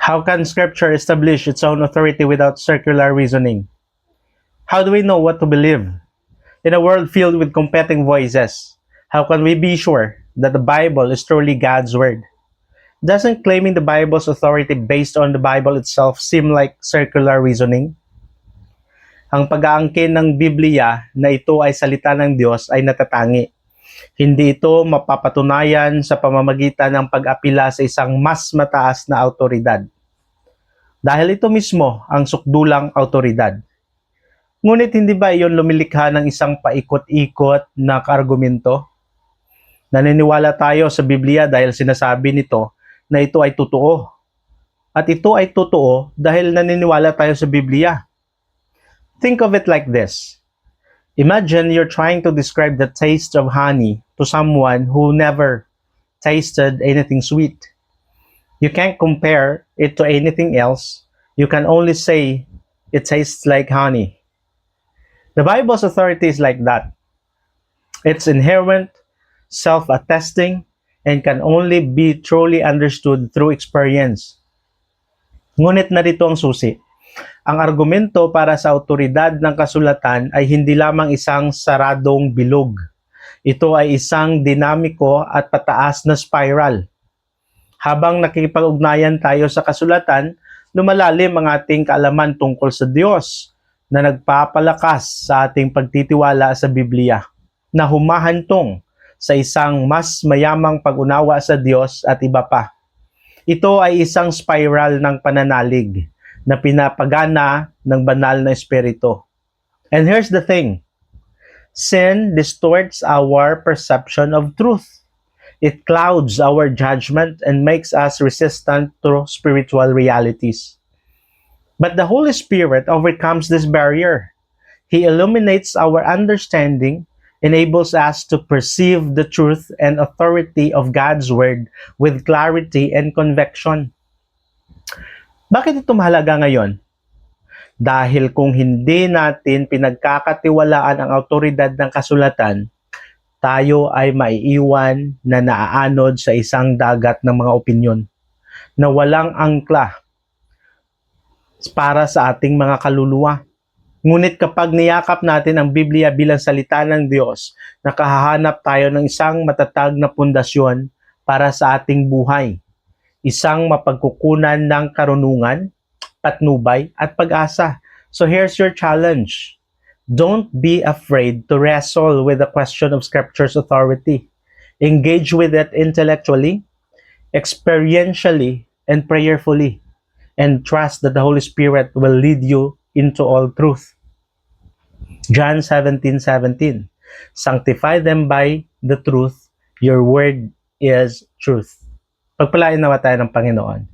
How can Scripture establish its own authority without circular reasoning? How do we know what to believe? In a world filled with competing voices, how can we be sure that the Bible is truly God's Word? Doesn't claiming the Bible's authority based on the Bible itself seem like circular reasoning? Ang pag-aangkin ng Biblia na ito ay salita ng Diyos ay natatangi. Hindi ito mapapatunayan sa pamamagitan ng pag-apila sa isang mas mataas na autoridad. Dahil ito mismo ang sukdulang autoridad. Ngunit hindi ba iyon lumilikha ng isang paikot-ikot na kaargumento? Naniniwala tayo sa Biblia dahil sinasabi nito na ito ay totoo. At ito ay totoo dahil naniniwala tayo sa Biblia. Think of it like this. Imagine you're trying to describe the taste of honey to someone who never tasted anything sweet. You can't compare it to anything else. You can only say it tastes like honey. The Bible's authority is like that. It's inherent, self-attesting, and can only be truly understood through experience. Ngunit narito ang susi. Ang argumento para sa autoridad ng kasulatan ay hindi lamang isang saradong bilog. Ito ay isang dinamiko at pataas na spiral. Habang nakikipag-ugnayan tayo sa kasulatan, lumalalim ang ating kaalaman tungkol sa Diyos na nagpapalakas sa ating pagtitiwala sa Biblia, na humahantong sa isang mas mayamang pag-unawa sa Diyos at iba pa. Ito ay isang spiral ng pananalig na pinapagana ng banal na espiritu. And here's the thing. Sin distorts our perception of truth. It clouds our judgment and makes us resistant to spiritual realities. But the Holy Spirit overcomes this barrier. He illuminates our understanding, enables us to perceive the truth and authority of God's Word with clarity and conviction. Bakit ito mahalaga ngayon? Dahil kung hindi natin pinagkakatiwalaan ang autoridad ng kasulatan, tayo ay maiiwan na naaanod sa isang dagat ng mga opinyon na walang angkla para sa ating mga kaluluwa. Ngunit kapag niyakap natin ang Biblia bilang salita ng Diyos, nakahahanap tayo ng isang matatag na pundasyon para sa ating buhay. Isang mapagkukunan ng karunungan, patnubay, at pag-asa. So here's your challenge. Don't be afraid to wrestle with the question of Scripture's authority. Engage with it intellectually, experientially, and prayerfully. And trust that the Holy Spirit will lead you into all truth. John 17:17. Sanctify them by the truth. Your word is truth. Pagpalain nawa tayo ng Panginoon.